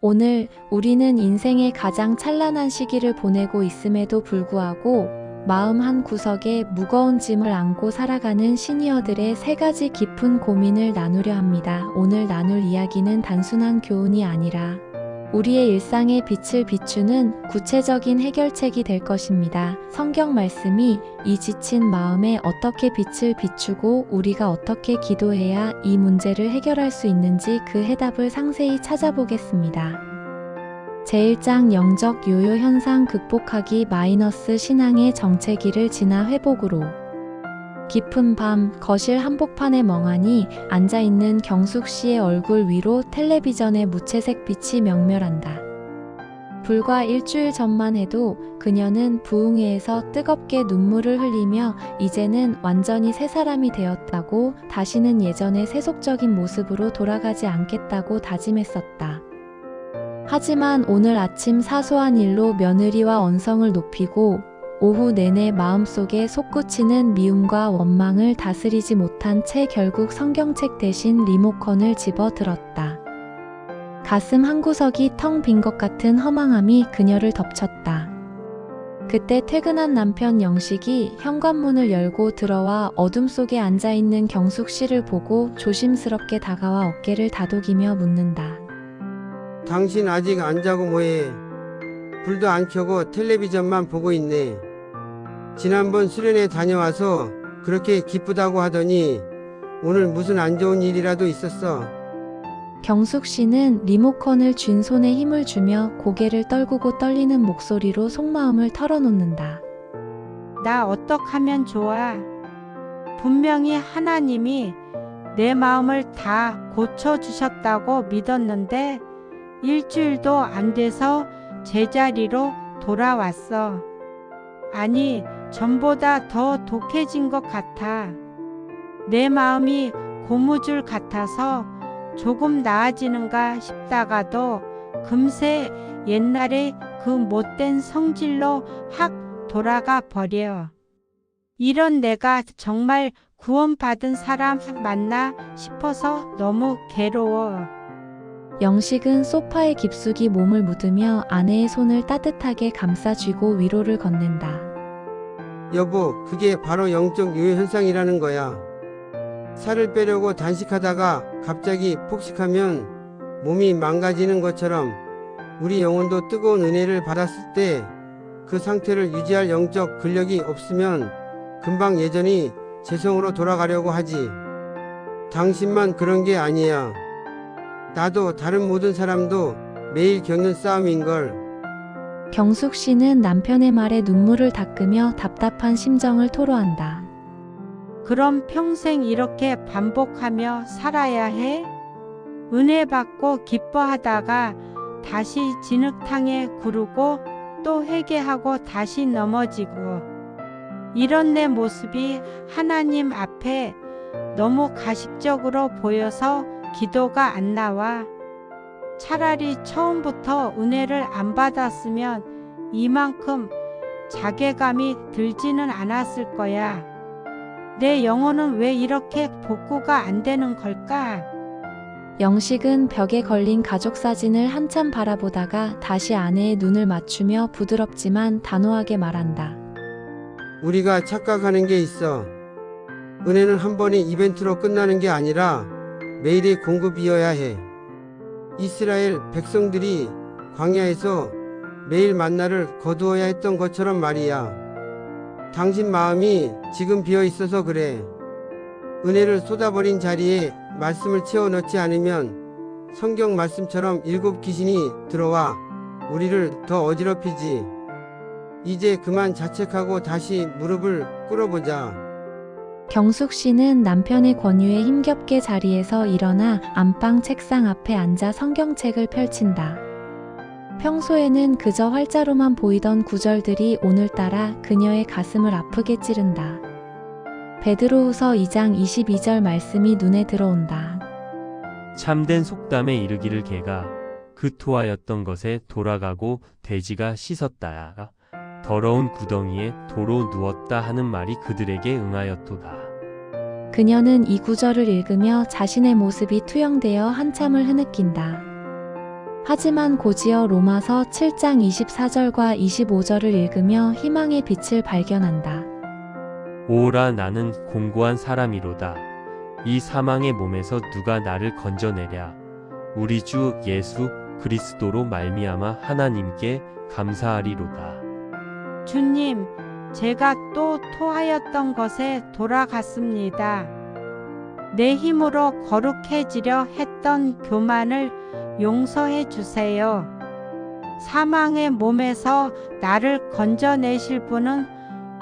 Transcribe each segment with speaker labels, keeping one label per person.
Speaker 1: 오늘 우리는 인생의 가장 찬란한 시기를 보내고 있음에도 불구하고 마음 한 구석에 무거운 짐을 안고 살아가는 시니어들의 세 가지 깊은 고민을 나누려 합니다. 오늘 나눌 이야기는 단순한 교훈이 아니라 우리의 일상에 빛을 비추는 구체적인 해결책이 될 것입니다. 성경 말씀이 이 지친 마음에 어떻게 빛을 비추고 우리가 어떻게 기도해야 이 문제를 해결할 수 있는지 그 해답을 상세히 찾아보겠습니다. 제1장 영적 요요 현상 극복하기 마이너스 신앙의 정체기를 지나 회복으로. 깊은 밤 거실 한복판에 멍하니 앉아있는 경숙 씨의 얼굴 위로 텔레비전의 무채색 빛이 명멸한다. 불과 일주일 전만 해도 그녀는 부흥회에서 뜨겁게 눈물을 흘리며 이제는 완전히 새 사람이 되었다고, 다시는 예전의 세속적인 모습으로 돌아가지 않겠다고 다짐했었다. 하지만 오늘 아침 사소한 일로 며느리와 언성을 높이고 오후 내내 마음속에 솟구치는 미움과 원망을 다스리지 못한 채 결국 성경책 대신 리모컨을 집어 들었다. 가슴 한구석이 텅 빈 것 같은 허망함이 그녀를 덮쳤다. 그때 퇴근한 남편 영식이 현관문을 열고 들어와 어둠 속에 앉아있는 경숙 씨를 보고 조심스럽게 다가와 어깨를 다독이며 묻는다.
Speaker 2: 당신 아직 안 자고 뭐해? 불도 안 켜고 텔레비전만 보고 있네. 지난번 수련회 다녀와서 그렇게 기쁘다고 하더니 오늘 무슨 안 좋은 일이라도 있었어?
Speaker 1: 경숙 씨는 리모컨을 쥔 손에 힘을 주며 고개를 떨구고 떨리는 목소리로 속마음을 털어놓는다.
Speaker 3: 나 어떡하면 좋아? 분명히 하나님이 내 마음을 다 고쳐주셨다고 믿었는데 일주일도 안 돼서 제자리로 돌아왔어. 아니, 전보다 더 독해진 것 같아. 내 마음이 고무줄 같아서 조금 나아지는가 싶다가도 금세 옛날에 그 못된 성질로 확 돌아가 버려. 이런 내가 정말 구원받은 사람 맞나 싶어서 너무 괴로워.
Speaker 1: 영식은 소파에 깊숙이 몸을 묻으며 아내의 손을 따뜻하게 감싸쥐고 위로를 건넨다.
Speaker 2: 여보, 그게 바로 영적 요요 현상이라는 거야. 살을 빼려고 단식하다가 갑자기 폭식하면 몸이 망가지는 것처럼 우리 영혼도 뜨거운 은혜를 받았을 때 그 상태를 유지할 영적 근력이 없으면 금방 예전이 재성으로 돌아가려고 하지. 당신만 그런 게 아니야. 나도 다른 모든 사람도 매일 겪는 싸움인걸.
Speaker 1: 경숙 씨는 남편의 말에 눈물을 닦으며 답답한 심정을 토로한다.
Speaker 3: 그럼 평생 이렇게 반복하며 살아야 해? 은혜 받고 기뻐하다가 다시 진흙탕에 구르고 또 회개하고 다시 넘어지고, 이런 내 모습이 하나님 앞에 너무 가식적으로 보여서 기도가 안 나와. 차라리 처음부터 은혜를 안 받았으면 이만큼 자괴감이 들지는 않았을 거야. 내 영혼은 왜 이렇게 복구가 안 되는 걸까?
Speaker 1: 영식은 벽에 걸린 가족 사진을 한참 바라보다가 다시 아내의 눈을 맞추며 부드럽지만 단호하게 말한다.
Speaker 2: 우리가 착각하는 게 있어. 은혜는 한 번의 이벤트로 끝나는 게 아니라 매일의 공급이어야 해. 이스라엘 백성들이 광야에서 매일 만나를 거두어야 했던 것처럼 말이야. 당신 마음이 지금 비어 있어서 그래. 은혜를 쏟아버린 자리에 말씀을 채워 넣지 않으면 성경 말씀처럼 일곱 귀신이 들어와 우리를 더 어지럽히지. 이제 그만 자책하고 다시 무릎을 꿇어보자.
Speaker 1: 경숙 씨는 남편의 권유에 힘겹게 자리에서 일어나 안방 책상 앞에 앉아 성경책을 펼친다. 평소에는 그저 활자로만 보이던 구절들이 오늘따라 그녀의 가슴을 아프게 찌른다. 베드로후서 2장 22절 말씀이 눈에 들어온다.
Speaker 4: 참된 속담에 이르기를 개가 그 토하였던 것에 돌아가고 돼지가 씻었다야. 더러운 구덩이에 도로 누웠다 하는 말이 그들에게 응하였도다.
Speaker 1: 그녀는 이 구절을 읽으며 자신의 모습이 투영되어 한참을 흐느낀다. 하지만 곧이어 로마서 7장 24절과 25절을 읽으며 희망의 빛을 발견한다.
Speaker 4: 오라 나는 공고한 사람이로다. 이 사망의 몸에서 누가 나를 건져내랴. 우리 주 예수 그리스도로 말미암아 하나님께 감사하리로다.
Speaker 3: 주님, 제가 또 토하였던 것에 돌아갔습니다. 내 힘으로 거룩해지려 했던 교만을 용서해 주세요. 사망의 몸에서 나를 건져내실 분은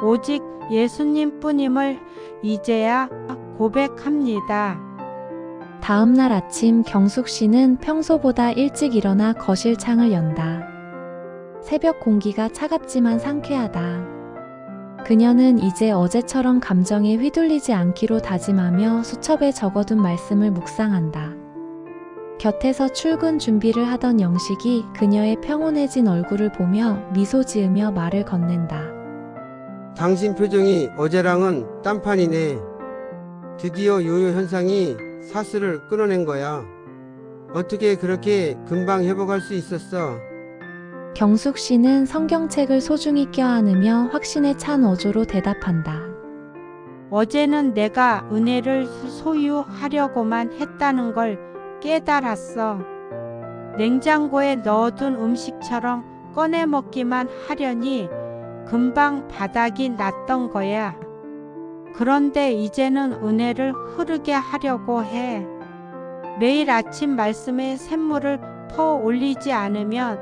Speaker 3: 오직 예수님 뿐임을 이제야 고백합니다.
Speaker 1: 다음 날 아침 경숙 씨는 평소보다 일찍 일어나 거실 창을 연다. 새벽 공기가 차갑지만 상쾌하다. 그녀는 이제 어제처럼 감정에 휘둘리지 않기로 다짐하며 수첩에 적어둔 말씀을 묵상한다. 곁에서 출근 준비를 하던 영식이 그녀의 평온해진 얼굴을 보며 미소 지으며 말을 건넨다.
Speaker 2: 당신 표정이 어제랑은 딴판이네. 드디어 요요 현상이 사슬을 끊어낸 거야. 어떻게 그렇게 금방 회복할 수 있었어?
Speaker 1: 경숙 씨는 성경책을 소중히 껴안으며 확신에 찬 어조로 대답한다.
Speaker 3: 어제는 내가 은혜를 소유하려고만 했다는 걸 깨달았어. 냉장고에 넣어둔 음식처럼 꺼내 먹기만 하려니 금방 바닥이 났던 거야. 그런데 이제는 은혜를 흐르게 하려고 해. 매일 아침 말씀에 샘물을 퍼 올리지 않으면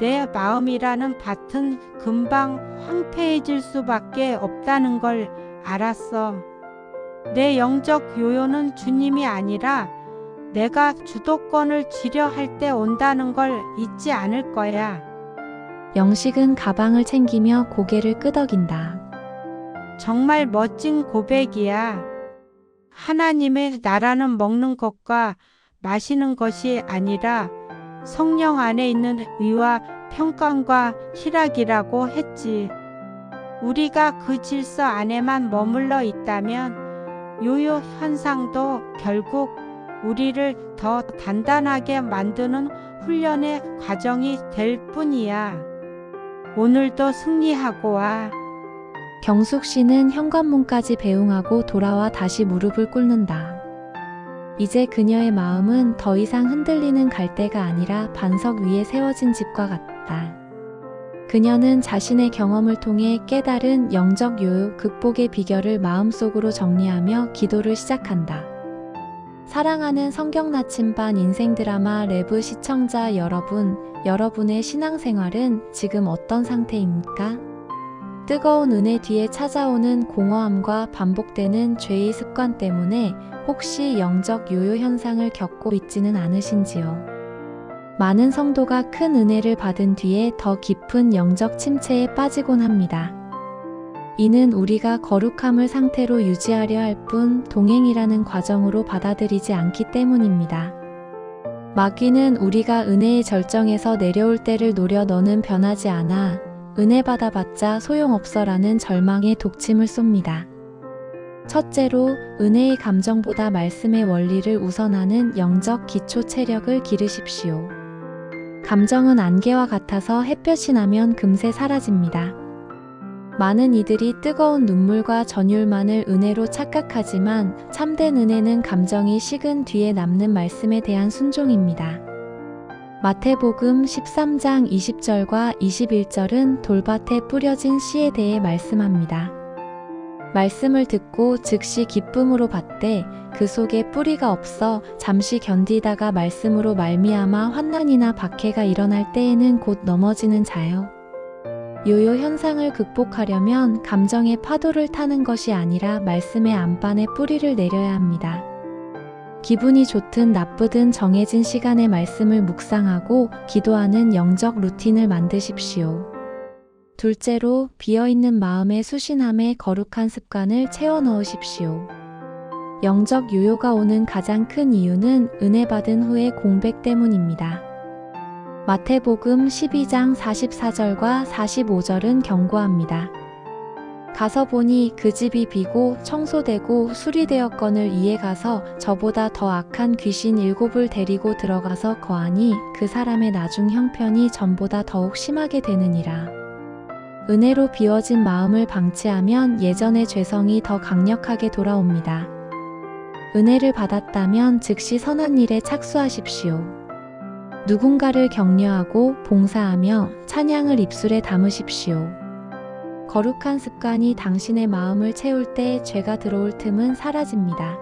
Speaker 3: 내 마음이라는 밭은 금방 황폐해질 수밖에 없다는 걸 알았어. 내 영적 요요는 주님이 아니라 내가 주도권을 쥐려 할 때 온다는 걸 잊지 않을 거야.
Speaker 1: 영식은 가방을 챙기며 고개를 끄덕인다.
Speaker 3: 정말 멋진 고백이야. 하나님의 나라는 먹는 것과 마시는 것이 아니라 성령 안에 있는 의와 평강과 희락이라고 했지. 우리가 그 질서 안에만 머물러 있다면 요요 현상도 결국 우리를 더 단단하게 만드는 훈련의 과정이 될 뿐이야. 오늘도 승리하고 와.
Speaker 1: 경숙 씨는 현관문까지 배웅하고 돌아와 다시 무릎을 꿇는다. 이제 그녀의 마음은 더 이상 흔들리는 갈대가 아니라 반석 위에 세워진 집과 같다. 그녀는 자신의 경험을 통해 깨달은 영적 요요 극복의 비결을 마음속으로 정리하며 기도를 시작한다. 사랑하는 성경 나침반 인생 드라마 레브 시청자 여러분, 여러분의 신앙생활은 지금 어떤 상태입니까? 뜨거운 은혜 뒤에 찾아오는 공허함과 반복되는 죄의 습관 때문에 혹시 영적 요요 현상을 겪고 있지는 않으신지요? 많은 성도가 큰 은혜를 받은 뒤에 더 깊은 영적 침체에 빠지곤 합니다. 이는 우리가 거룩함을 상태로 유지하려 할 뿐 동행이라는 과정으로 받아들이지 않기 때문입니다. 마귀는 우리가 은혜의 절정에서 내려올 때를 노려 너는 변하지 않아 은혜 받아봤자 소용없어라는 절망의 독침을 쏩니다. 첫째로 은혜의 감정보다 말씀의 원리를 우선하는 영적 기초 체력을 기르십시오. 감정은 안개와 같아서 햇볕이 나면 금세 사라집니다. 많은 이들이 뜨거운 눈물과 전율만을 은혜로 착각하지만 참된 은혜는 감정이 식은 뒤에 남는 말씀에 대한 순종입니다. 마태복음 13장 20절과 21절은 돌밭에 뿌려진 씨에 대해 말씀합니다. 말씀을 듣고 즉시 기쁨으로 받되 그 속에 뿌리가 없어 잠시 견디다가 말씀으로 말미암아 환난이나 박해가 일어날 때에는 곧 넘어지는 자요. 요요 현상을 극복하려면 감정의 파도를 타는 것이 아니라 말씀의 안반에 뿌리를 내려야 합니다. 기분이 좋든 나쁘든 정해진 시간에 말씀을 묵상하고 기도하는 영적 루틴을 만드십시오. 둘째로 비어있는 마음의 수신함에 거룩한 습관을 채워 넣으십시오. 영적 요요가 오는 가장 큰 이유는 은혜 받은 후의 공백 때문입니다. 마태복음 12장 44절과 45절은 경고합니다. 가서 보니 그 집이 비고 청소되고 수리되었거늘 이에 가서 저보다 더 악한 귀신 7을 데리고 들어가서 거하니 그 사람의 나중 형편이 전보다 더욱 심하게 되느니라. 은혜로 비워진 마음을 방치하면 예전의 죄성이 더 강력하게 돌아옵니다. 은혜를 받았다면 즉시 선한 일에 착수하십시오. 누군가를 격려하고 봉사하며 찬양을 입술에 담으십시오. 거룩한 습관이 당신의 마음을 채울 때 죄가 들어올 틈은 사라집니다.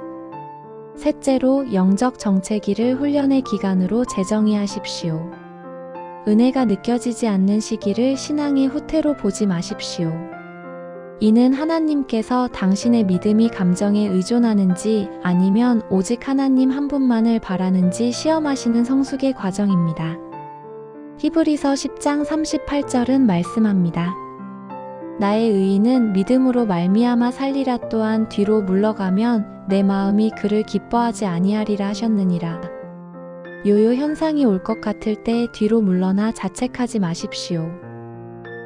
Speaker 1: 셋째로 영적 정체기를 훈련의 기간으로 재정의하십시오. 은혜가 느껴지지 않는 시기를 신앙의 후퇴로 보지 마십시오. 이는 하나님께서 당신의 믿음이 감정에 의존하는지 아니면 오직 하나님 한 분만을 바라는지 시험하시는 성숙의 과정입니다. 히브리서 10장 38절은 말씀합니다. 나의 의인은 믿음으로 말미암아 살리라. 또한 뒤로 물러가면 내 마음이 그를 기뻐하지 아니하리라 하셨느니라. 요요 현상이 올 것 같을 때 뒤로 물러나 자책하지 마십시오.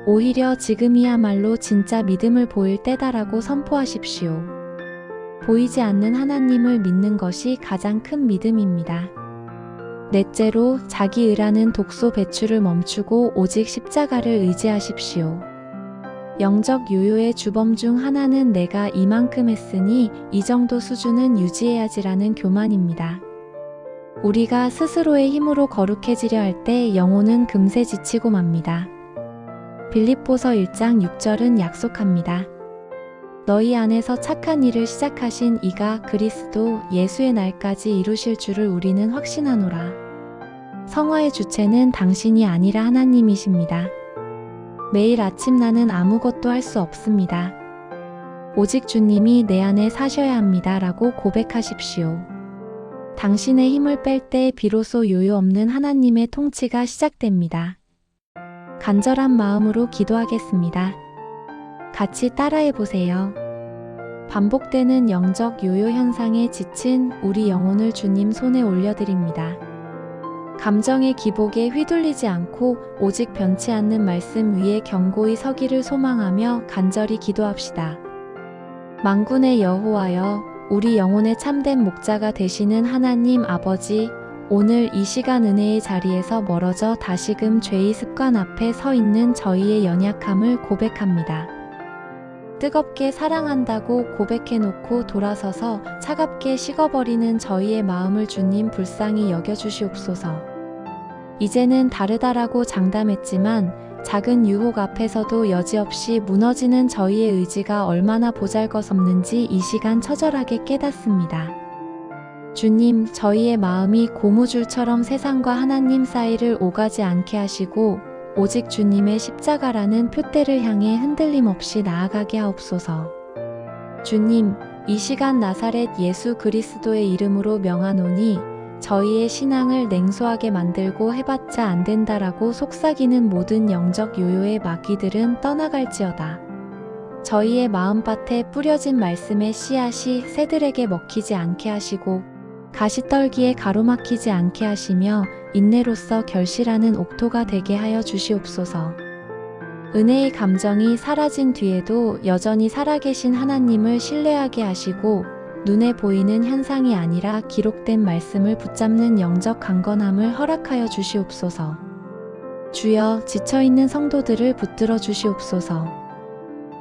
Speaker 1: 오히려 지금이야말로 진짜 믿음을 보일 때다라고 선포하십시오. 보이지 않는 하나님을 믿는 것이 가장 큰 믿음입니다. 넷째로 자기 의라는 독소 배출을 멈추고 오직 십자가를 의지하십시오. 영적 요요의 주범 중 하나는 내가 이만큼 했으니 이 정도 수준은 유지해야지라는 교만입니다. 우리가 스스로의 힘으로 거룩해지려 할 때 영혼은 금세 지치고 맙니다. 빌립보서 1장 6절은 약속합니다. 너희 안에서 착한 일을 시작하신 이가 그리스도 예수의 날까지 이루실 줄을 우리는 확신하노라. 성화의 주체는 당신이 아니라 하나님이십니다. 매일 아침 나는 아무것도 할 수 없습니다. 오직 주님이 내 안에 사셔야 합니다. 라고 고백하십시오. 당신의 힘을 뺄 때 비로소 요요 없는 하나님의 통치가 시작됩니다. 간절한 마음으로 기도하겠습니다. 같이 따라해 보세요. 반복되는 영적 요요 현상에 지친 우리 영혼을 주님 손에 올려드립니다. 감정의 기복에 휘둘리지 않고 오직 변치 않는 말씀 위에 견고히 서기를 소망하며 간절히 기도합시다. 만군의 여호와여, 우리 영혼의 참된 목자가 되시는 하나님 아버지, 오늘 이 시간 은혜의 자리에서 멀어져 다시금 죄의 습관 앞에 서 있는 저희의 연약함을 고백합니다. 뜨겁게 사랑한다고 고백해놓고 돌아서서 차갑게 식어버리는 저희의 마음을 주님 불쌍히 여겨주시옵소서. 이제는 다르다라고 장담했지만 작은 유혹 앞에서도 여지없이 무너지는 저희의 의지가 얼마나 보잘것없는지 이 시간 처절하게 깨닫습니다. 주님, 저희의 마음이 고무줄처럼 세상과 하나님 사이를 오가지 않게 하시고 오직 주님의 십자가라는 표대를 향해 흔들림 없이 나아가게 하옵소서. 주님, 이 시간 나사렛 예수 그리스도의 이름으로 명하노니 저희의 신앙을 냉소하게 만들고 해봤자 안 된다라고 속삭이는 모든 영적 요요의 마귀들은 떠나갈지어다. 저희의 마음밭에 뿌려진 말씀의 씨앗이 새들에게 먹히지 않게 하시고 가시떨기에 가로막히지 않게 하시며 인내로서 결실하는 옥토가 되게 하여 주시옵소서. 은혜의 감정이 사라진 뒤에도 여전히 살아계신 하나님을 신뢰하게 하시고 눈에 보이는 현상이 아니라 기록된 말씀을 붙잡는 영적 강건함을 허락하여 주시옵소서. 주여, 지쳐있는 성도들을 붙들어 주시옵소서.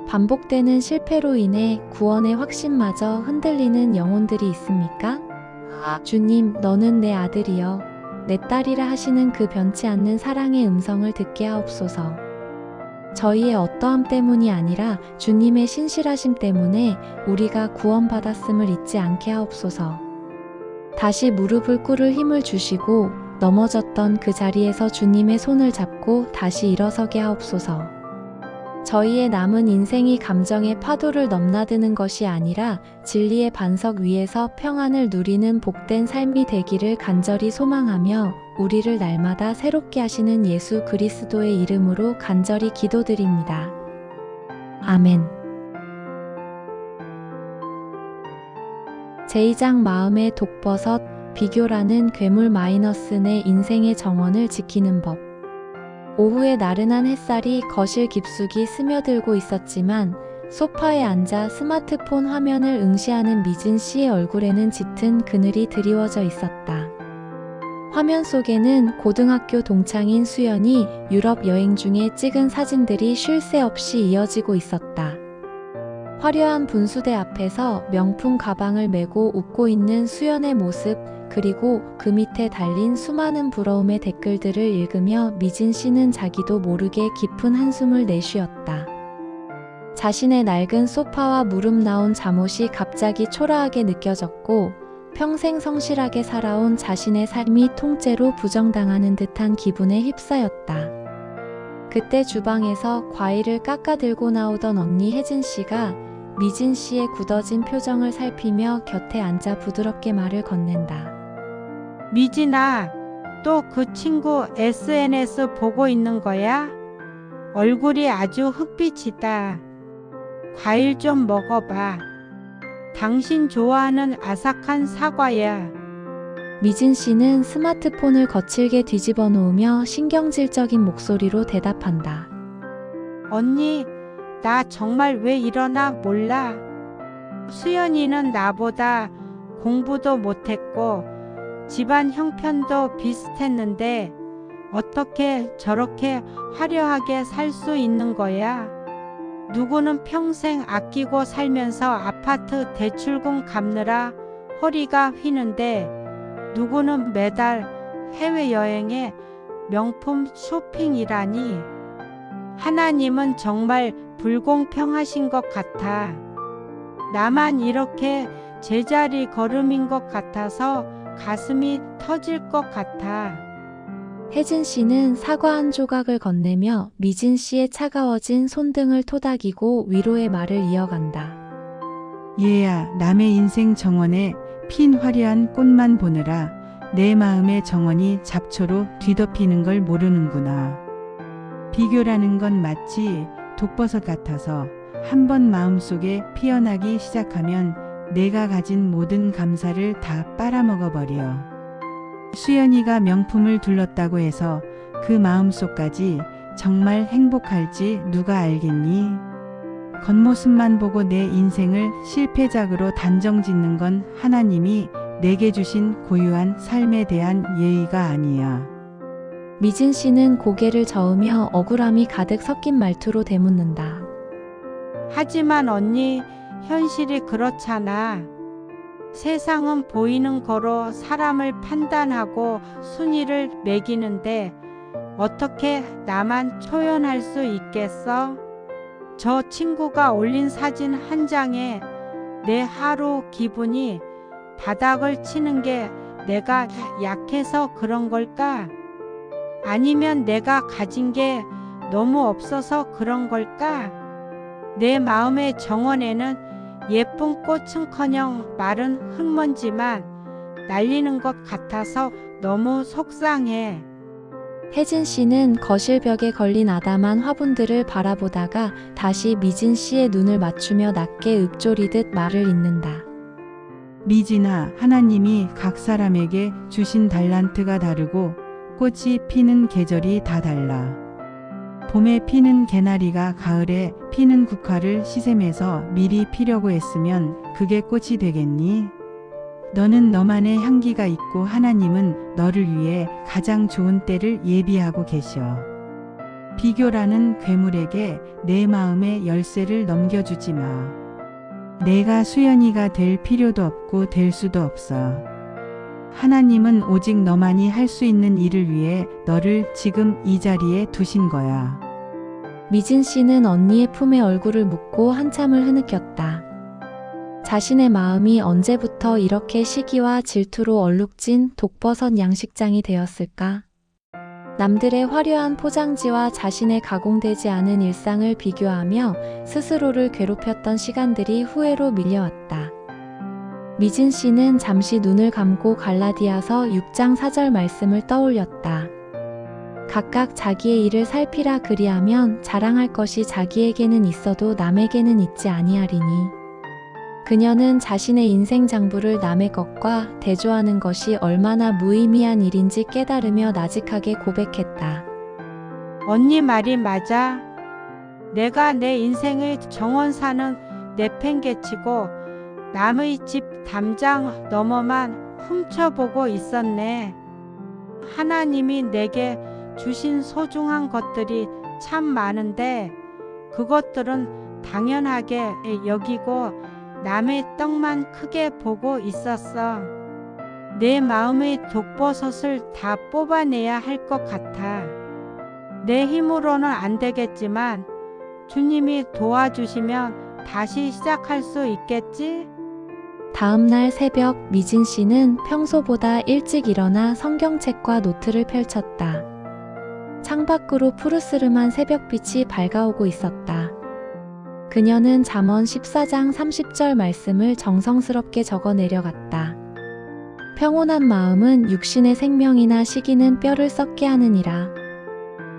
Speaker 1: 반복되는 실패로 인해 구원의 확신마저 흔들리는 영혼들이 있습니까? 주님, 너는 내 아들이여 내 딸이라 하시는 그 변치 않는 사랑의 음성을 듣게 하옵소서. 저희의 어떠함 때문이 아니라 주님의 신실하심 때문에 우리가 구원받았음을 잊지 않게 하옵소서. 다시 무릎을 꿇을 힘을 주시고 넘어졌던 그 자리에서 주님의 손을 잡고 다시 일어서게 하옵소서. 저희의 남은 인생이 감정의 파도를 넘나드는 것이 아니라 진리의 반석 위에서 평안을 누리는 복된 삶이 되기를 간절히 소망하며 우리를 날마다 새롭게 하시는 예수 그리스도의 이름으로 간절히 기도드립니다. 아멘. 제2장 마음의 독버섯, 비교라는 괴물 마이너스 내 인생의 정원을 지키는 법. 오후에 나른한 햇살이 거실 깊숙이 스며들고 있었지만 소파에 앉아 스마트폰 화면을 응시하는 미진 씨의 얼굴에는 짙은 그늘이 드리워져 있었다. 화면 속에는 고등학교 동창인 수연이 유럽 여행 중에 찍은 사진들이 쉴 새 없이 이어지고 있었다. 화려한 분수대 앞에서 명품 가방을 메고 웃고 있는 수연의 모습, 그리고 그 밑에 달린 수많은 부러움의 댓글들을 읽으며 미진 씨는 자기도 모르게 깊은 한숨을 내쉬었다. 자신의 낡은 소파와 무릎 나온 잠옷이 갑자기 초라하게 느껴졌고 평생 성실하게 살아온 자신의 삶이 통째로 부정당하는 듯한 기분에 휩싸였다. 그때 주방에서 과일을 깎아 들고 나오던 언니 혜진 씨가 미진 씨의 굳어진 표정을 살피며 곁에 앉아 부드럽게 말을 건넨다.
Speaker 3: 미진아, 또 그 친구 SNS 보고 있는 거야? 얼굴이 아주 흑빛이다. 과일 좀 먹어봐. 당신 좋아하는 아삭한 사과야.
Speaker 1: 미진 씨는 스마트폰을 거칠게 뒤집어 놓으며 신경질적인 목소리로 대답한다.
Speaker 3: 언니, 나 정말 왜 이러나 몰라. 수연이는 나보다 공부도 못했고 집안 형편도 비슷했는데 어떻게 저렇게 화려하게 살 수 있는 거야? 누구는 평생 아끼고 살면서 아파트 대출금 갚느라 허리가 휘는데 누구는 매달 해외여행에 명품 쇼핑이라니. 하나님은 정말 불공평하신 것 같아. 나만 이렇게 제자리 걸음인 것 같아서 가슴이 터질 것 같아.
Speaker 1: 혜진 씨는 사과 한 조각을 건네며 미진 씨의 차가워진 손등을 토닥이고 위로의 말을 이어간다.
Speaker 5: 얘야, 남의 인생 정원에 핀 화려한 꽃만 보느라 내 마음의 정원이 잡초로 뒤덮이는 걸 모르는구나. 비교라는 건 마치 독버섯 같아서 한번 마음속에 피어나기 시작하면 내가 가진 모든 감사를 다 빨아먹어버려. 수연이가 명품을 둘렀다고 해서 그 마음속까지 정말 행복할지 누가 알겠니? 겉모습만 보고 내 인생을 실패작으로 단정짓는 건 하나님이 내게 주신 고유한 삶에 대한 예의가 아니야.
Speaker 1: 미진 씨는 고개를 저으며 억울함이 가득 섞인 말투로 되묻는다.
Speaker 3: 하지만 언니, 현실이 그렇잖아. 세상은 보이는 거로 사람을 판단하고 순위를 매기는데 어떻게 나만 초연할 수 있겠어? 저 친구가 올린 사진 한 장에 내 하루 기분이 바닥을 치는 게 내가 약해서 그런 걸까? 아니면 내가 가진 게 너무 없어서 그런 걸까? 내 마음의 정원에는 예쁜 꽃은커녕 마른 흙먼지만 날리는 것 같아서 너무 속상해.
Speaker 1: 혜진 씨는 거실 벽에 걸린 아담한 화분들을 바라보다가 다시 미진 씨의 눈을 맞추며 낮게 읊조리듯 말을 잇는다.
Speaker 5: 미진아, 하나님이 각 사람에게 주신 달란트가 다르고 꽃이 피는 계절이 다 달라. 봄에 피는 개나리가 가을에 피는 국화를 시샘해서 미리 피려고 했으면 그게 꽃이 되겠니? 너는 너만의 향기가 있고 하나님은 너를 위해 가장 좋은 때를 예비하고 계셔. 비교라는 괴물에게 내 마음의 열쇠를 넘겨주지 마. 내가 수연이가 될 필요도 없고 될 수도 없어. 하나님은 오직 너만이 할 수 있는 일을 위해 너를 지금 이 자리에 두신 거야.
Speaker 1: 미진 씨는 언니의 품에 얼굴을 묻고 한참을 흐느꼈다. 자신의 마음이 언제부터 이렇게 시기와 질투로 얼룩진 독버섯 양식장이 되었을까? 남들의 화려한 포장지와 자신의 가공되지 않은 일상을 비교하며 스스로를 괴롭혔던 시간들이 후회로 밀려왔다. 미진 씨는 잠시 눈을 감고 갈라디아서 6장 4절 말씀을 떠올렸다. 각각 자기의 일을 살피라 그리하면 자랑할 것이 자기에게는 있어도 남에게는 있지 아니하리니. 그녀는 자신의 인생 장부를 남의 것과 대조하는 것이 얼마나 무의미한 일인지 깨달으며 나직하게 고백했다.
Speaker 3: 언니 말이 맞아. 내가 내 인생의 정원사는 내팽개치고 남의 집 담장 너머만 훔쳐보고 있었네. 하나님이 내게 주신 소중한 것들이 참 많은데 그것들은 당연하게 여기고 남의 떡만 크게 보고 있었어. 내 마음의 독버섯을 다 뽑아내야 할 것 같아. 내 힘으로는 안 되겠지만 주님이 도와주시면 다시 시작할 수 있겠지?
Speaker 1: 다음 날 새벽 미진 씨는 평소보다 일찍 일어나 성경책과 노트를 펼쳤다. 창밖으로 푸르스름한 새벽빛이 밝아오고 있었다. 그녀는 잠언 14장 30절 말씀을 정성스럽게 적어 내려갔다. 평온한 마음은 육신의 생명이나 시기는 뼈를 썩게 하느니라.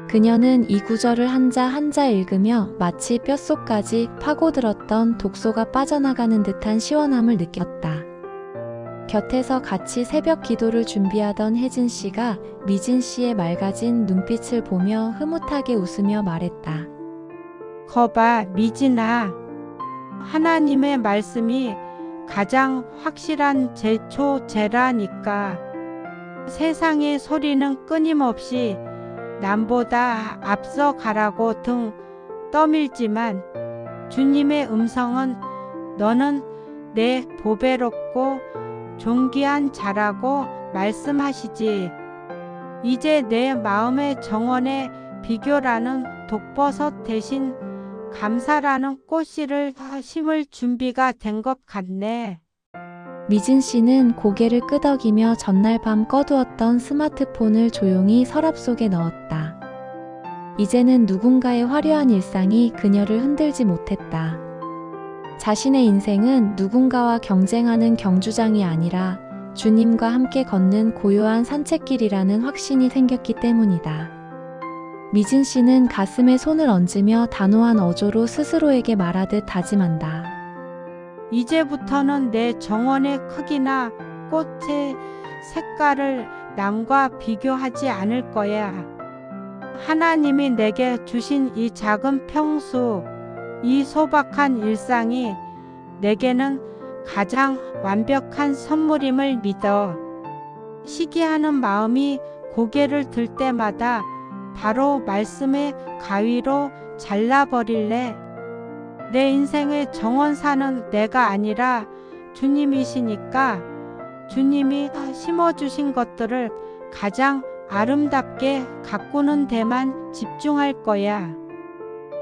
Speaker 1: 그녀는 이 구절을 한자 한자 읽으며 마치 뼛속까지 파고들었던 독소가 빠져나가는 듯한 시원함을 느꼈다. 곁에서 같이 새벽 기도를 준비하던 혜진 씨가 미진 씨의 맑아진 눈빛을 보며 흐뭇하게 웃으며 말했다.
Speaker 3: 거봐, 미진아. 하나님의 말씀이 가장 확실한 제초제라니까. 세상의 소리는 끊임없이 남보다 앞서 가라고 등 떠밀지만 주님의 음성은 너는 내 보배롭고 존귀한 자라고 말씀하시지. 이제 내 마음의 정원에 비교라는 독버섯 대신 감사라는 꽃씨를 심을 준비가 된 것 같네.
Speaker 1: 미진 씨는 고개를 끄덕이며 전날 밤 꺼두었던 스마트폰을 조용히 서랍 속에 넣었다. 이제는 누군가의 화려한 일상이 그녀를 흔들지 못했다. 자신의 인생은 누군가와 경쟁하는 경주장이 아니라 주님과 함께 걷는 고요한 산책길이라는 확신이 생겼기 때문이다. 미진 씨는 가슴에 손을 얹으며 단호한 어조로 스스로에게 말하듯 다짐한다.
Speaker 3: 이제부터는 내 정원의 크기나 꽃의 색깔을 남과 비교하지 않을 거야. 하나님이 내게 주신 이 작은 평수, 이 소박한 일상이 내게는 가장 완벽한 선물임을 믿어. 시기하는 마음이 고개를 들 때마다 바로 말씀의 가위로 잘라버릴래. 내 인생의 정원사는 내가 아니라 주님이시니까 주님이 심어주신 것들을 가장 아름답게 가꾸는 데만 집중할 거야.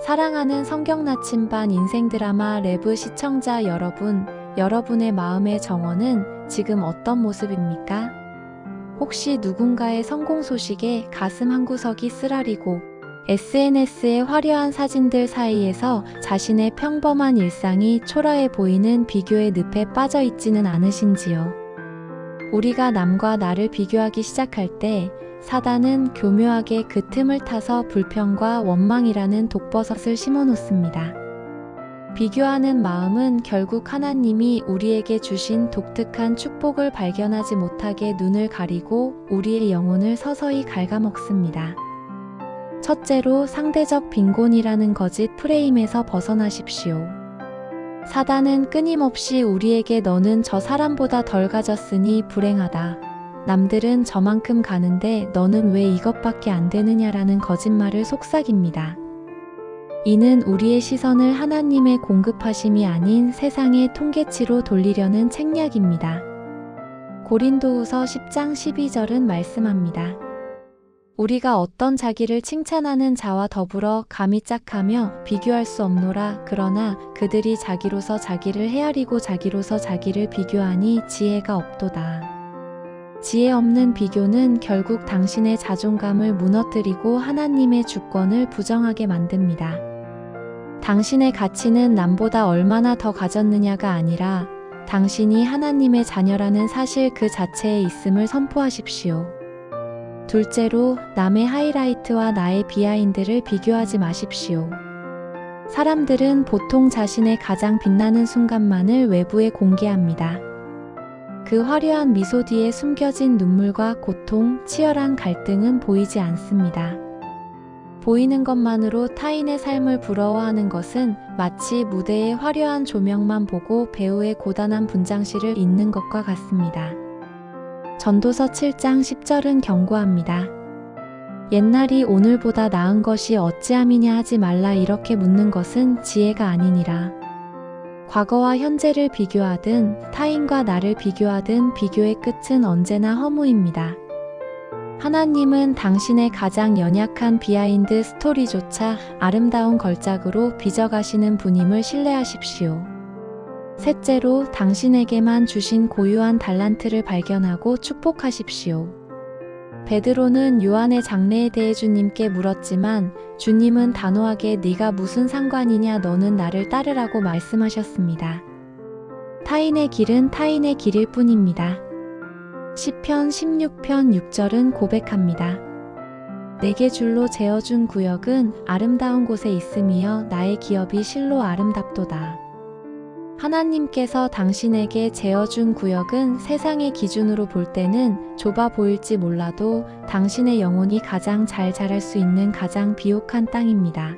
Speaker 1: 사랑하는 성경 나침반 인생 드라마 레브 시청자 여러분, 여러분의 마음의 정원은 지금 어떤 모습입니까? 혹시 누군가의 성공 소식에 가슴 한구석이 쓰라리고 SNS의 화려한 사진들 사이에서 자신의 평범한 일상이 초라해 보이는 비교의 늪에 빠져 있지는 않으신지요? 우리가 남과 나를 비교하기 시작할 때 사단은 교묘하게 그 틈을 타서 불평과 원망이라는 독버섯을 심어 놓습니다. 비교하는 마음은 결국 하나님이 우리에게 주신 독특한 축복을 발견하지 못하게 눈을 가리고 우리의 영혼을 서서히 갉아먹습니다. 첫째로 상대적 빈곤이라는 거짓 프레임에서 벗어나십시오. 사단은 끊임없이 우리에게 너는 저 사람보다 덜 가졌으니 불행하다. 남들은 저만큼 가는데 너는 왜 이것밖에 안 되느냐라는 거짓말을 속삭입니다. 이는 우리의 시선을 하나님의 공급하심이 아닌 세상의 통계치로 돌리려는 책략입니다. 고린도후서 10장 12절은 말씀합니다. 우리가 어떤 자기를 칭찬하는 자와 더불어 감히 짝하며 비교할 수 없노라. 그러나 그들이 자기로서 자기를 헤아리고 자기로서 자기를 비교하니 지혜가 없도다. 지혜 없는 비교는 결국 당신의 자존감을 무너뜨리고 하나님의 주권을 부정하게 만듭니다. 당신의 가치는 남보다 얼마나 더 가졌느냐가 아니라 당신이 하나님의 자녀라는 사실 그 자체에 있음을 선포하십시오. 둘째로, 남의 하이라이트와 나의 비하인드를 비교하지 마십시오. 사람들은 보통 자신의 가장 빛나는 순간만을 외부에 공개합니다. 그 화려한 미소 뒤에 숨겨진 눈물과 고통, 치열한 갈등은 보이지 않습니다. 보이는 것만으로 타인의 삶을 부러워하는 것은 마치 무대의 화려한 조명만 보고 배우의 고단한 분장실을 잇는 것과 같습니다. 전도서 7장 10절은 경고합니다. 옛날이 오늘보다 나은 것이 어찌함이냐 하지 말라 이렇게 묻는 것은 지혜가 아니니라. 과거와 현재를 비교하든 타인과 나를 비교하든 비교의 끝은 언제나 허무입니다. 하나님은 당신의 가장 연약한 비하인드 스토리조차 아름다운 걸작으로 빚어가시는 분임을 신뢰하십시오. 셋째로 당신에게만 주신 고유한 달란트를 발견하고 축복하십시오. 베드로는 요한의 장래에 대해 주님께 물었지만 주님은 단호하게 네가 무슨 상관이냐 너는 나를 따르라고 말씀하셨습니다. 타인의 길은 타인의 길일 뿐입니다. 시편 16편 6절은 고백합니다. 내게 줄로 재어준 구역은 아름다운 곳에 있으며 나의 기업이 실로 아름답도다. 하나님께서 당신에게 재어준 구역은 세상의 기준으로 볼 때는 좁아 보일지 몰라도 당신의 영혼이 가장 잘 자랄 수 있는 가장 비옥한 땅입니다.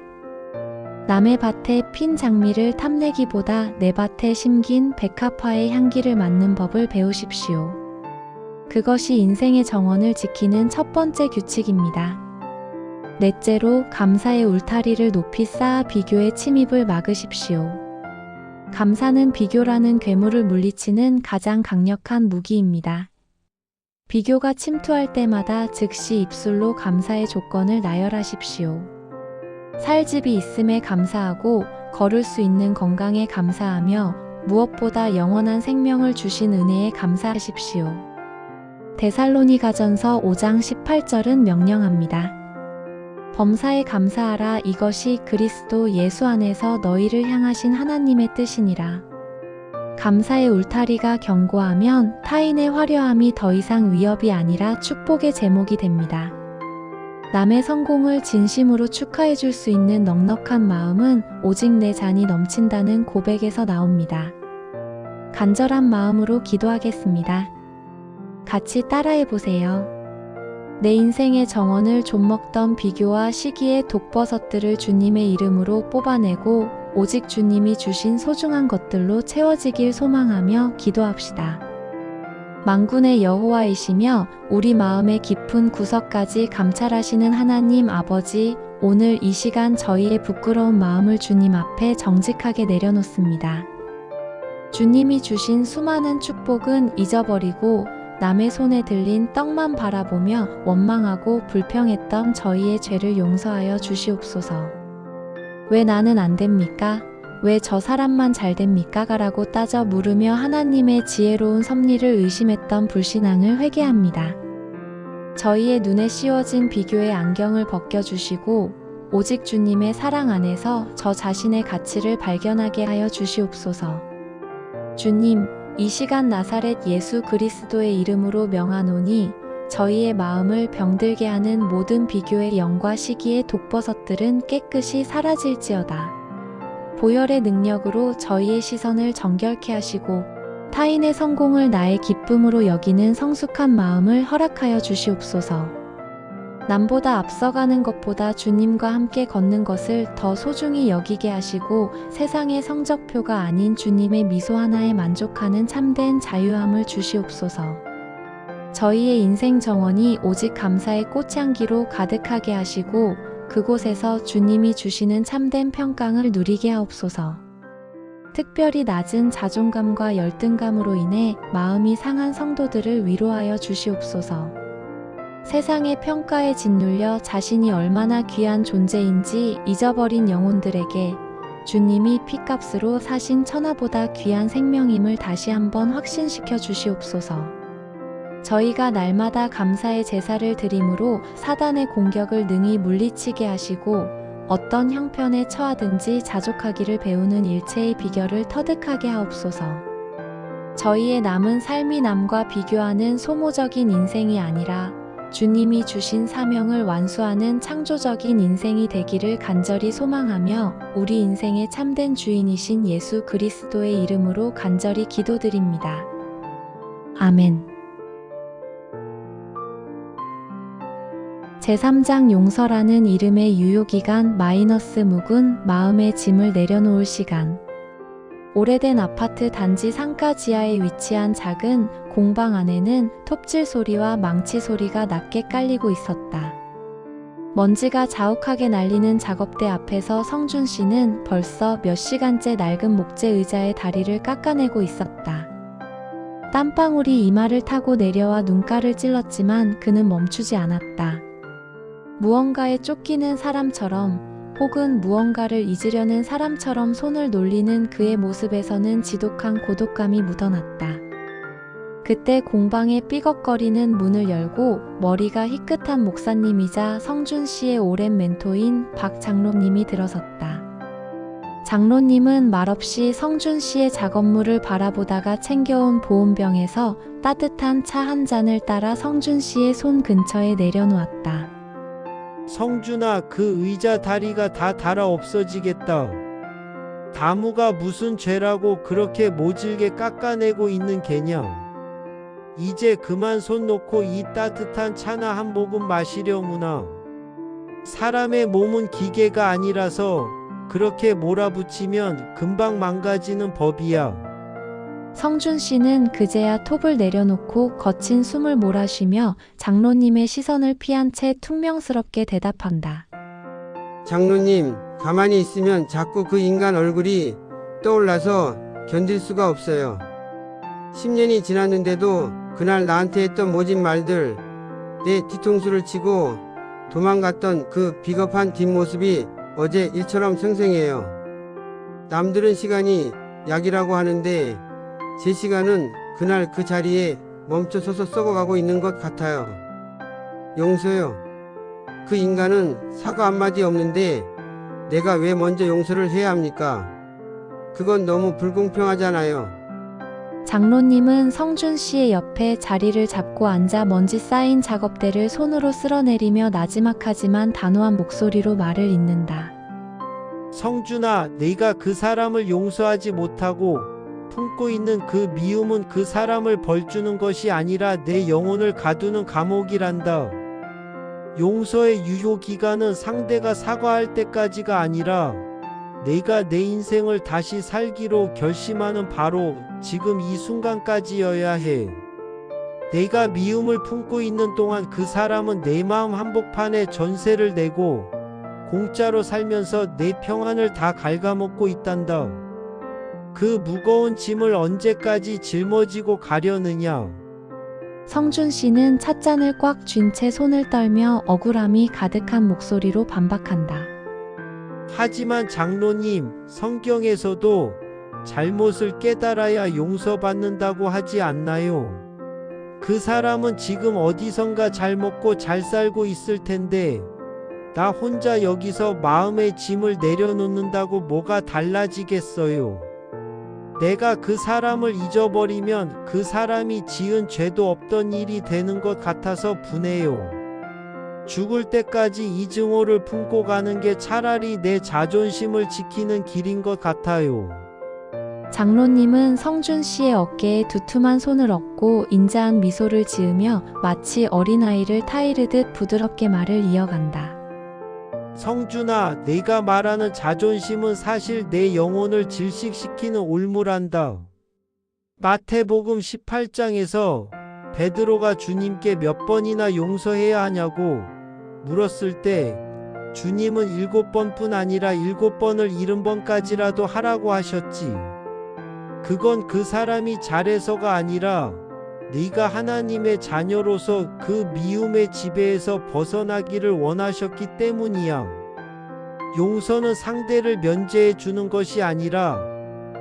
Speaker 1: 남의 밭에 핀 장미를 탐내기보다 내 밭에 심긴 백합화의 향기를 맡는 법을 배우십시오. 그것이 인생의 정원을 지키는 첫 번째 규칙입니다. 넷째로 감사의 울타리를 높이 쌓아 비교의 침입을 막으십시오. 감사는 비교라는 괴물을 물리치는 가장 강력한 무기입니다. 비교가 침투할 때마다 즉시 입술로 감사의 조건을 나열하십시오. 살 집이 있음에 감사하고 걸을 수 있는 건강에 감사하며 무엇보다 영원한 생명을 주신 은혜에 감사하십시오. 데살로니가전서 5장 18절은 명령합니다. 범사에 감사하라 이것이 그리스도 예수 안에서 너희를 향하신 하나님의 뜻이니라. 감사의 울타리가 견고하면 타인의 화려함이 더 이상 위협이 아니라 축복의 제목이 됩니다. 남의 성공을 진심으로 축하해 줄 수 있는 넉넉한 마음은 오직 내 잔이 넘친다는 고백에서 나옵니다. 간절한 마음으로 기도하겠습니다. 같이 따라해 보세요. 내 인생의 정원을 좀먹던 비교와 시기의 독버섯들을 주님의 이름으로 뽑아내고 오직 주님이 주신 소중한 것들로 채워지길 소망하며 기도합시다. 만군의 여호와이시며 우리 마음의 깊은 구석까지 감찰하시는 하나님 아버지, 오늘 이 시간 저희의 부끄러운 마음을 주님 앞에 정직하게 내려놓습니다. 주님이 주신 수많은 축복은 잊어버리고 남의 손에 들린 떡만 바라보며 원망하고 불평했던 저희의 죄를 용서하여 주시옵소서. 왜 나는 안 됩니까? 왜 저 사람만 잘 됩니까? 라고 따져 물으며 하나님의 지혜로운 섭리를 의심했던 불신앙을 회개합니다. 저희의 눈에 씌워진 비교의 안경을 벗겨주시고 오직 주님의 사랑 안에서 저 자신의 가치를 발견하게 하여 주시옵소서. 주님, 이 시간 나사렛 예수 그리스도의 이름으로 명하노니 저희의 마음을 병들게 하는 모든 비교의 영과 시기의 독버섯들은 깨끗이 사라질지어다. 보혈의 능력으로 저희의 시선을 정결케 하시고 타인의 성공을 나의 기쁨으로 여기는 성숙한 마음을 허락하여 주시옵소서. 남보다 앞서가는 것보다 주님과 함께 걷는 것을 더 소중히 여기게 하시고 세상의 성적표가 아닌 주님의 미소 하나에 만족하는 참된 자유함을 주시옵소서. 저희의 인생 정원이 오직 감사의 꽃향기로 가득하게 하시고 그곳에서 주님이 주시는 참된 평강을 누리게 하옵소서. 특별히 낮은 자존감과 열등감으로 인해 마음이 상한 성도들을 위로하여 주시옵소서. 세상의 평가에 짓눌려 자신이 얼마나 귀한 존재인지 잊어버린 영혼들에게 주님이 핏값으로 사신 천하보다 귀한 생명임을 다시 한번 확신시켜 주시옵소서. 저희가 날마다 감사의 제사를 드림으로 사단의 공격을 능히 물리치게 하시고 어떤 형편에 처하든지 자족하기를 배우는 일체의 비결을 터득하게 하옵소서. 저희의 남은 삶이 남과 비교하는 소모적인 인생이 아니라 주님이 주신 사명을 완수하는 창조적인 인생이 되기를 간절히 소망하며 우리 인생의 참된 주인이신 예수 그리스도의 이름으로 간절히 기도드립니다. 아멘. 제3장 용서라는 이름의 유효기간 마이너스 묵은 마음의 짐을 내려놓을 시간. 오래된 아파트 단지 상가 지하에 위치한 작은 공방 안에는 톱질 소리와 망치 소리가 낮게 깔리고 있었다. 먼지가 자욱하게 날리는 작업대 앞에서 성준 씨는 벌써 몇 시간째 낡은 목재 의자에 다리를 깎아내고 있었다. 땀방울이 이마를 타고 내려와 눈가를 찔렀지만 그는 멈추지 않았다. 무언가에 쫓기는 사람처럼 혹은 무언가를 잊으려는 사람처럼 손을 놀리는 그의 모습에서는 지독한 고독감이 묻어났다. 그때 공방의 삐걱거리는 문을 열고 머리가 희끗한 목사님이자 성준 씨의 오랜 멘토인 박 장로님이 들어섰다. 장로님은 말없이 성준 씨의 작업물을 바라보다가 챙겨온 보온병에서 따뜻한 차 한 잔을 따라 성준 씨의 손 근처에 내려놓았다.
Speaker 6: 성준아, 그 의자 다리가 다 닳아 없어지겠다. 다무가 무슨 죄라고 그렇게 모질게 깎아내고 있는 게냐. 이제 그만 손 놓고 이 따뜻한 차나 한 모금 마시려무나. 사람의 몸은 기계가 아니라서 그렇게 몰아붙이면 금방 망가지는 법이야.
Speaker 1: 성준 씨는 그제야 톱을 내려놓고 거친 숨을 몰아쉬며 장로님의 시선을 피한 채 퉁명스럽게 대답한다.
Speaker 2: 장로님, 가만히 있으면 자꾸 그 인간 얼굴이 떠올라서 견딜 수가 없어요. 10년이 지났는데도 그날 나한테 했던 모진 말들, 내 뒤통수를 치고 도망갔던 그 비겁한 뒷모습이 어제 일처럼 생생해요. 남들은 시간이 약이라고 하는데 제 시간은 그날 그 자리에 멈춰서서 썩어가고 있는 것 같아요. 용서요. 그 인간은 사과 한마디 없는데 내가 왜 먼저 용서를 해야 합니까? 그건 너무 불공평하잖아요.
Speaker 1: 장로님은 성준 씨의 옆에 자리를 잡고 앉아 먼지 쌓인 작업대를 손으로 쓸어내리며 나지막하지만 단호한 목소리로 말을 잇는다.
Speaker 6: 성준아, 네가 그 사람을 용서하지 못하고 품고 있는 그 미움은 그 사람을 벌주는 것이 아니라 내 영혼을 가두는 감옥이란다. 용서의 유효기간은 상대가 사과할 때까지가 아니라 내가 내 인생을 다시 살기로 결심하는 바로 지금 이 순간까지여야 해. 내가 미움을 품고 있는 동안 그 사람은 내 마음 한복판에 전세를 내고 공짜로 살면서 내 평안을 다 갉아먹고 있단다. 그 무거운 짐을 언제까지 짊어지고 가려느냐.
Speaker 1: 성준 씨는 찻잔을 꽉 쥔 채 손을 떨며 억울함이 가득한 목소리로 반박한다.
Speaker 6: 하지만 장로님, 성경에서도 잘못을 깨달아야 용서받는다고 하지 않나요? 그 사람은 지금 어디선가 잘 먹고 잘 살고 있을 텐데 나 혼자 여기서 마음의 짐을 내려놓는다고 뭐가 달라지겠어요? 내가 그 사람을 잊어버리면 그 사람이 지은 죄도 없던 일이 되는 것 같아서 분해요. 죽을 때까지 이 증오를 품고 가는 게 차라리 내 자존심을 지키는 길인 것 같아요.
Speaker 1: 장로님은 성준 씨의 어깨에 두툼한 손을 얹고 인자한 미소를 지으며 마치 어린아이를 타이르듯 부드럽게 말을 이어간다.
Speaker 6: 성준아, 내가 말하는 자존심은 사실 내 영혼을 질식시키는 올무란다. 마태복음 18장에서 베드로가 주님께 몇 번이나 용서해야 하냐고 물었을 때 주님은 7번뿐 아니라 7번을 70번까지라도 하라고 하셨지. 그건 그 사람이 잘해서가 아니라 네가 하나님의 자녀로서 그 미움의 지배에서 벗어나기를 원하셨기 때문이야. 용서는 상대를 면제해 주는 것이 아니라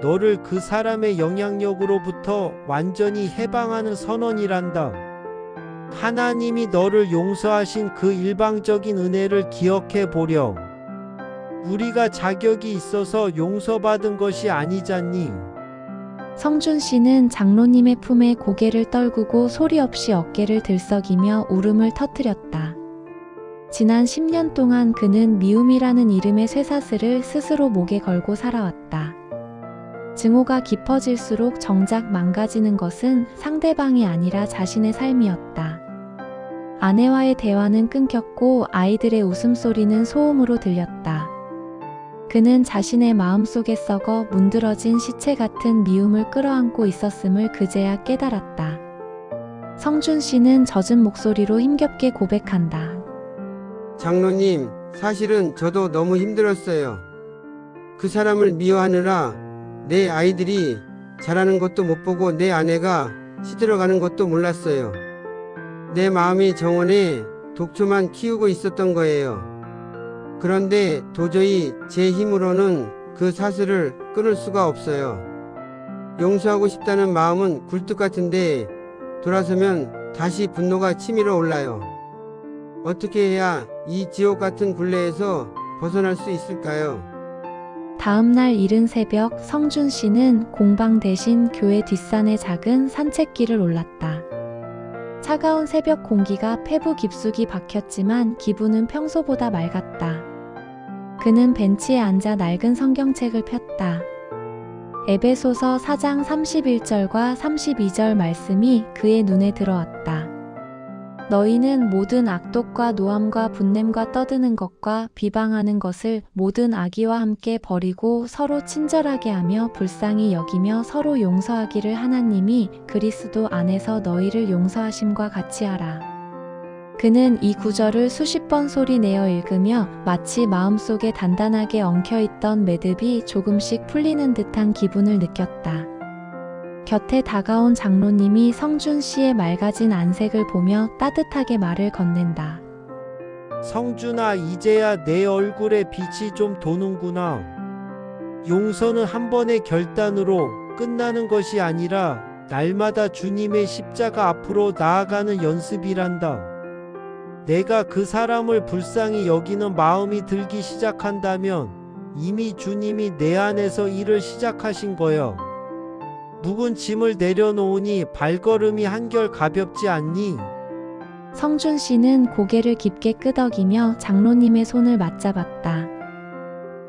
Speaker 6: 너를 그 사람의 영향력으로부터 완전히 해방하는 선언이란다. 하나님이 너를 용서하신 그 일방적인 은혜를 기억해 보렴. 우리가 자격이 있어서 용서받은 것이 아니잖니.
Speaker 1: 성준 씨는 장로님의 품에 고개를 떨구고 소리 없이 어깨를 들썩이며 울음을 터뜨렸다. 지난 10년 동안 그는 미움이라는 이름의 쇠사슬을 스스로 목에 걸고 살아왔다. 증오가 깊어질수록 정작 망가지는 것은 상대방이 아니라 자신의 삶이었다. 아내와의 대화는 끊겼고 아이들의 웃음소리는 소음으로 들렸다. 그는 자신의 마음속에 썩어 문드러진 시체 같은 미움을 끌어안고 있었음을 그제야 깨달았다. 성준 씨는 젖은 목소리로 힘겹게 고백한다.
Speaker 2: 장로님, 사실은 저도 너무 힘들었어요. 그 사람을 미워하느라 내 아이들이 자라는 것도 못 보고 내 아내가 시들어가는 것도 몰랐어요. 내 마음이 정원에 독초만 키우고 있었던 거예요. 그런데 도저히 제 힘으로는 그 사슬을 끊을 수가 없어요. 용서하고 싶다는 마음은 굴뚝 같은데 돌아서면 다시 분노가 치밀어 올라요. 어떻게 해야 이 지옥 같은 굴레에서 벗어날 수 있을까요?
Speaker 1: 다음 날 이른 새벽 성준 씨는 공방 대신 교회 뒷산의 작은 산책길을 올랐다. 차가운 새벽 공기가 폐부 깊숙이 박혔지만 기분은 평소보다 맑았다. 그는 벤치에 앉아 낡은 성경책을 폈다. 에베소서 4장 31절과 32절 말씀이 그의 눈에 들어왔다. 너희는 모든 악독과 노함과 분냄과 떠드는 것과 비방하는 것을 모든 악의와 함께 버리고 서로 친절하게 하며 불쌍히 여기며 서로 용서하기를 하나님이 그리스도 안에서 너희를 용서하심과 같이 하라. 그는 이 구절을 수십 번 소리내어 읽으며 마치 마음속에 단단하게 엉켜있던 매듭이 조금씩 풀리는 듯한 기분을 느꼈다. 곁에 다가온 장로님이 성준 씨의 맑아진 안색을 보며 따뜻하게 말을 건넨다.
Speaker 6: 성준아, 이제야 내 얼굴에 빛이 좀 도는구나. 용서는 한 번의 결단으로 끝나는 것이 아니라 날마다 주님의 십자가 앞으로 나아가는 연습이란다. 내가 그 사람을 불쌍히 여기는 마음이 들기 시작한다면 이미 주님이 내 안에서 일을 시작하신 거야. 묵은 짐을 내려놓으니 발걸음이 한결 가볍지 않니?
Speaker 1: 성준 씨는 고개를 깊게 끄덕이며 장로님의 손을 맞잡았다.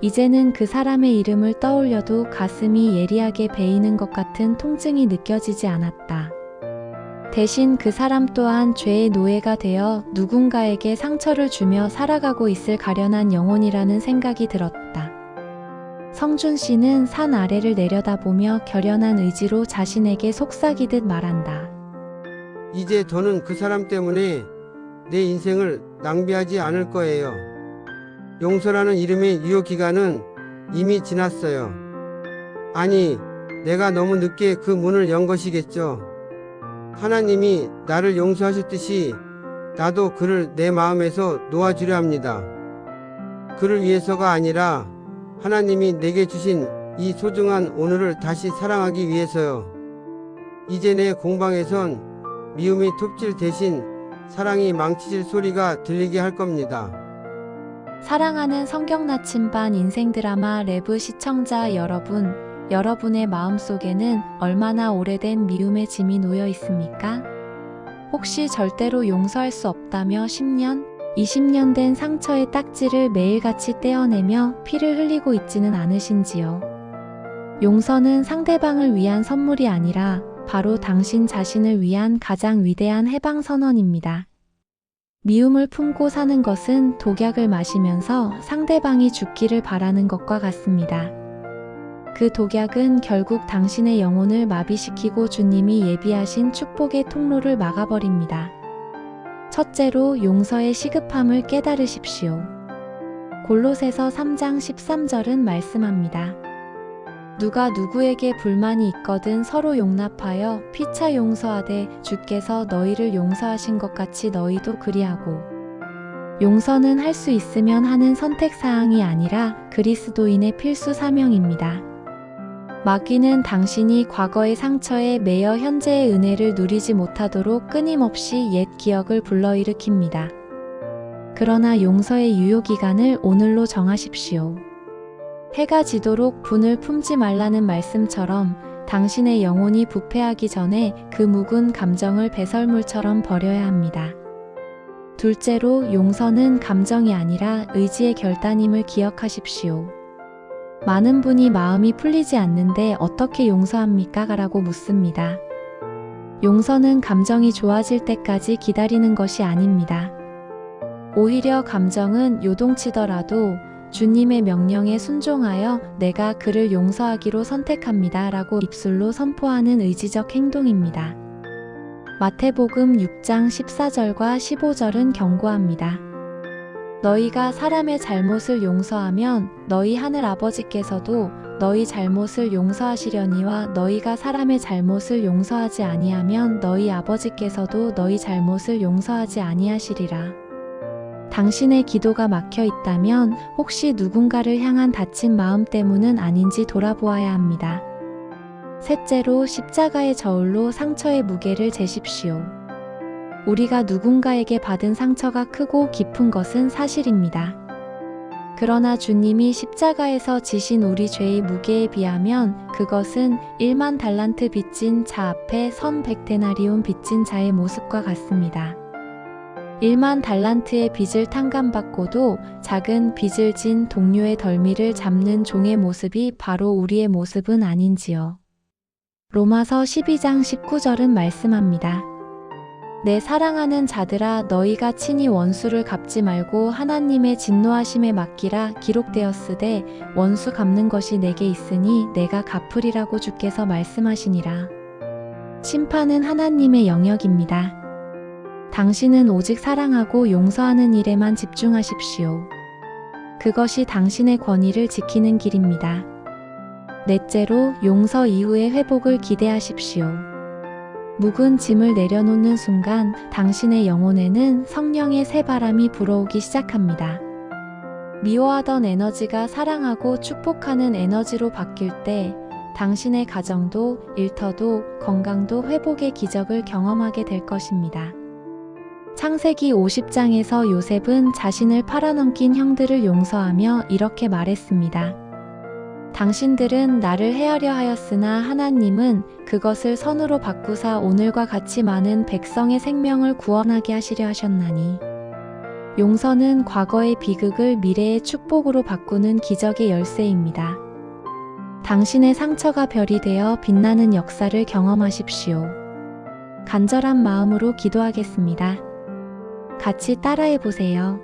Speaker 1: 이제는 그 사람의 이름을 떠올려도 가슴이 예리하게 베이는 것 같은 통증이 느껴지지 않았다. 대신 그 사람 또한 죄의 노예가 되어 누군가에게 상처를 주며 살아가고 있을 가련한 영혼이라는 생각이 들었다. 성준 씨는 산 아래를 내려다보며 결연한 의지로 자신에게 속삭이듯 말한다.
Speaker 2: 이제 더는 그 사람 때문에 내 인생을 낭비하지 않을 거예요. 용서라는 이름의 유효기간은 이미 지났어요. 아니, 내가 너무 늦게 그 문을 연 것이겠죠. 하나님이 나를 용서하셨듯이 나도 그를 내 마음에서 놓아주려 합니다. 그를 위해서가 아니라 하나님이 내게 주신 이 소중한 오늘을 다시 사랑하기 위해서요. 이제 내 공방에선 미움이 톱질 대신 사랑이 망치질 소리가 들리게 할 겁니다.
Speaker 1: 사랑하는 성경 나침반 인생 드라마 레브 시청자 여러분, 여러분의 마음속에는 얼마나 오래된 미움의 짐이 놓여 있습니까? 혹시 절대로 용서할 수 없다며 10년, 20년 된 상처의 딱지를 매일같이 떼어내며 피를 흘리고 있지는 않으신지요? 용서는 상대방을 위한 선물이 아니라 바로 당신 자신을 위한 가장 위대한 해방선언입니다. 미움을 품고 사는 것은 독약을 마시면서 상대방이 죽기를 바라는 것과 같습니다. 그 독약은 결국 당신의 영혼을 마비시키고 주님이 예비하신 축복의 통로를 막아버립니다. 첫째로 용서의 시급함을 깨달으십시오. 골로새서 3장 13절은 말씀합니다. 누가 누구에게 불만이 있거든 서로 용납하여 피차 용서하되 주께서 너희를 용서하신 것 같이 너희도 그리하고. 용서는 할 수 있으면 하는 선택사항이 아니라 그리스도인의 필수 사명입니다. 마귀는 당신이 과거의 상처에 매여 현재의 은혜를 누리지 못하도록 끊임없이 옛 기억을 불러일으킵니다. 그러나 용서의 유효기간을 오늘로 정하십시오. 해가 지도록 분을 품지 말라는 말씀처럼 당신의 영혼이 부패하기 전에 그 묵은 감정을 배설물처럼 버려야 합니다. 둘째로 용서는 감정이 아니라 의지의 결단임을 기억하십시오. 많은 분이 마음이 풀리지 않는데 어떻게 용서합니까? 라고 묻습니다. 용서는 감정이 좋아질 때까지 기다리는 것이 아닙니다. 오히려 감정은 요동치더라도 주님의 명령에 순종하여 내가 그를 용서하기로 선택합니다 라고 입술로 선포하는 의지적 행동입니다. 마태복음 6장 14절과 15절은 경고합니다. 너희가 사람의 잘못을 용서하면 너희 하늘 아버지께서도 너희 잘못을 용서하시려니와 너희가 사람의 잘못을 용서하지 아니하면 너희 아버지께서도 너희 잘못을 용서하지 아니하시리라. 당신의 기도가 막혀 있다면 혹시 누군가를 향한 다친 마음 때문은 아닌지 돌아보아야 합니다. 셋째로 십자가의 저울로 상처의 무게를 재십시오. 우리가 누군가에게 받은 상처가 크고 깊은 것은 사실입니다. 그러나 주님이 십자가에서 지신 우리 죄의 무게에 비하면 그것은 1만 달란트 빚진 자 앞에 선 100데나리온 빚진 자의 모습과 같습니다. 1만 달란트의 빚을 탕감받고도 작은 빚을 진 동료의 덜미를 잡는 종의 모습이 바로 우리의 모습은 아닌지요. 로마서 12장 19절은 말씀합니다. 내 사랑하는 자들아 너희가 친히 원수를 갚지 말고 하나님의 진노하심에 맡기라 기록되었으되 원수 갚는 것이 내게 있으니 내가 갚으리라고 주께서 말씀하시니라. 심판은 하나님의 영역입니다. 당신은 오직 사랑하고 용서하는 일에만 집중하십시오. 그것이 당신의 권위를 지키는 길입니다. 넷째로 용서 이후의 회복을 기대하십시오. 묵은 짐을 내려놓는 순간 당신의 영혼에는 성령의 새 바람이 불어오기 시작합니다. 미워하던 에너지가 사랑하고 축복하는 에너지로 바뀔 때 당신의 가정도 일터도 건강도 회복의 기적을 경험하게 될 것입니다. 창세기 50장에서 요셉은 자신을 팔아넘긴 형들을 용서하며 이렇게 말했습니다. 당신들은 나를 해하려 하였으나 하나님은 그것을 선으로 바꾸사 오늘과 같이 많은 백성의 생명을 구원하게 하시려 하셨나니. 용서는 과거의 비극을 미래의 축복으로 바꾸는 기적의 열쇠입니다. 당신의 상처가 별이 되어 빛나는 역사를 경험하십시오. 간절한 마음으로 기도하겠습니다. 같이 따라해 보세요.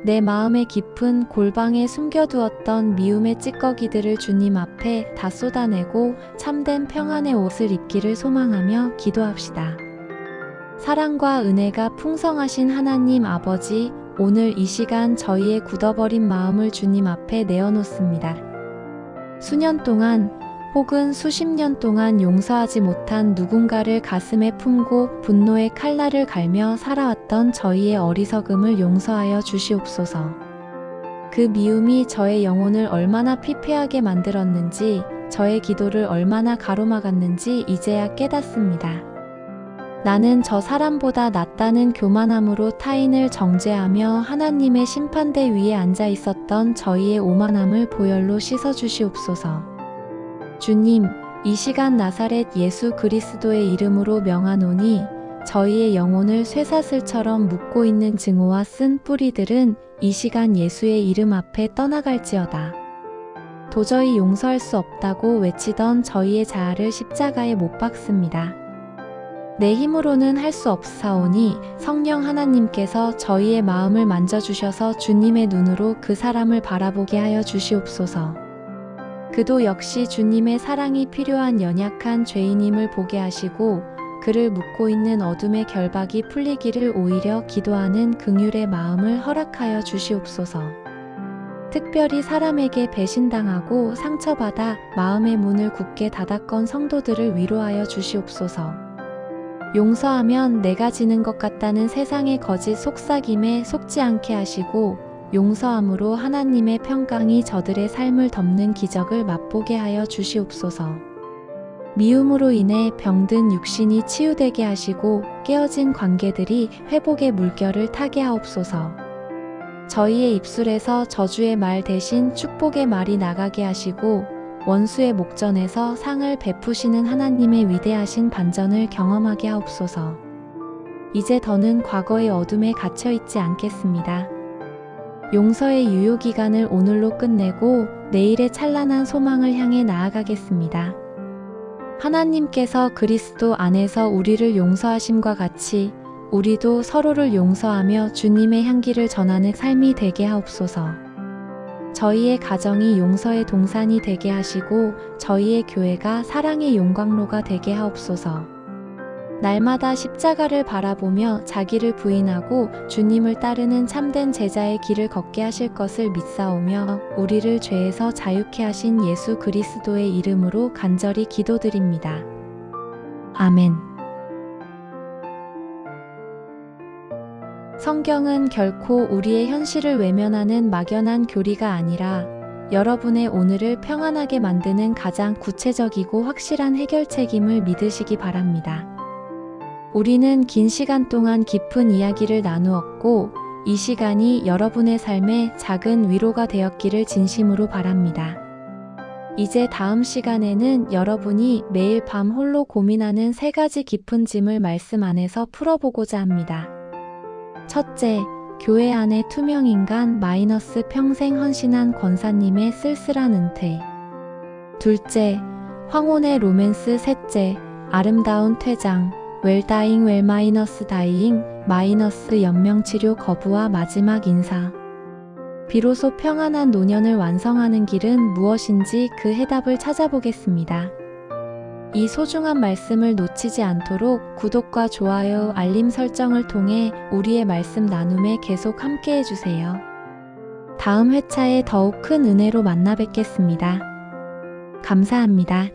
Speaker 1: 내 마음의 깊은 골방에 숨겨두었던 미움의 찌꺼기들을 주님 앞에 다 쏟아내고 참된 평안의 옷을 입기를 소망하며 기도합시다. 사랑과 은혜가 풍성하신 하나님 아버지, 오늘 이 시간 저희의 굳어버린 마음을 주님 앞에 내어놓습니다. 수년 동안 혹은 수십 년 동안 용서하지 못한 누군가를 가슴에 품고 분노의 칼날을 갈며 살아왔던 저희의 어리석음을 용서하여 주시옵소서. 그 미움이 저의 영혼을 얼마나 피폐하게 만들었는지, 저의 기도를 얼마나 가로막았는지 이제야 깨닫습니다. 나는 저 사람보다 낫다는 교만함으로 타인을 정죄하며 하나님의 심판대 위에 앉아 있었던 저희의 오만함을 보혈로 씻어 주시옵소서. 주님, 이 시간 나사렛 예수 그리스도의 이름으로 명하노니 저희의 영혼을 쇠사슬처럼 묶고 있는 증오와 쓴 뿌리들은 이 시간 예수의 이름 앞에 떠나갈지어다. 도저히 용서할 수 없다고 외치던 저희의 자아를 십자가에 못 박습니다. 내 힘으로는 할 수 없사오니 성령 하나님께서 저희의 마음을 만져주셔서 주님의 눈으로 그 사람을 바라보게 하여 주시옵소서. 그도 역시 주님의 사랑이 필요한 연약한 죄인임을 보게 하시고 그를 묶고 있는 어둠의 결박이 풀리기를 오히려 기도하는 긍휼의 마음을 허락하여 주시옵소서. 특별히 사람에게 배신당하고 상처받아 마음의 문을 굳게 닫았건 성도들을 위로하여 주시옵소서. 용서하면 내가 지는 것 같다는 세상의 거짓 속삭임에 속지 않게 하시고 용서함으로 하나님의 평강이 저들의 삶을 덮는 기적을 맛보게 하여 주시옵소서. 미움으로 인해 병든 육신이 치유되게 하시고 깨어진 관계들이 회복의 물결을 타게 하옵소서. 저희의 입술에서 저주의 말 대신 축복의 말이 나가게 하시고 원수의 목전에서 상을 베푸시는 하나님의 위대하신 반전을 경험하게 하옵소서. 이제 더는 과거의 어둠에 갇혀 있지 않겠습니다. 용서의 유효기간을 오늘로 끝내고 내일의 찬란한 소망을 향해 나아가겠습니다. 하나님께서 그리스도 안에서 우리를 용서하심과 같이 우리도 서로를 용서하며 주님의 향기를 전하는 삶이 되게 하옵소서. 저희의 가정이 용서의 동산이 되게 하시고 저희의 교회가 사랑의 용광로가 되게 하옵소서. 날마다 십자가를 바라보며 자기를 부인하고 주님을 따르는 참된 제자의 길을 걷게 하실 것을 믿사오며 우리를 죄에서 자유케 하신 예수 그리스도의 이름으로 간절히 기도드립니다. 아멘. 성경은 결코 우리의 현실을 외면하는 막연한 교리가 아니라 여러분의 오늘을 평안하게 만드는 가장 구체적이고 확실한 해결책임을 믿으시기 바랍니다. 우리는 긴 시간 동안 깊은 이야기를 나누었고 이 시간이 여러분의 삶에 작은 위로가 되었기를 진심으로 바랍니다. 이제 다음 시간에는 여러분이 매일 밤 홀로 고민하는 3가지 깊은 짐을 말씀 안에서 풀어보고자 합니다. 첫째, 교회 안의 투명인간 - 평생 헌신한 권사님의 쓸쓸한 은퇴. 둘째, 황혼의 로맨스. 셋째, 아름다운 퇴장 웰다잉 웰 다이잉 연명치료 거부와 마지막 인사. 비로소 평안한 노년을 완성하는 길은 무엇인지 그 해답을 찾아보겠습니다. 이 소중한 말씀을 놓치지 않도록 구독과 좋아요, 알림 설정을 통해 우리의 말씀 나눔에 계속 함께 해주세요. 다음 회차에 더욱 큰 은혜로 만나 뵙겠습니다. 감사합니다.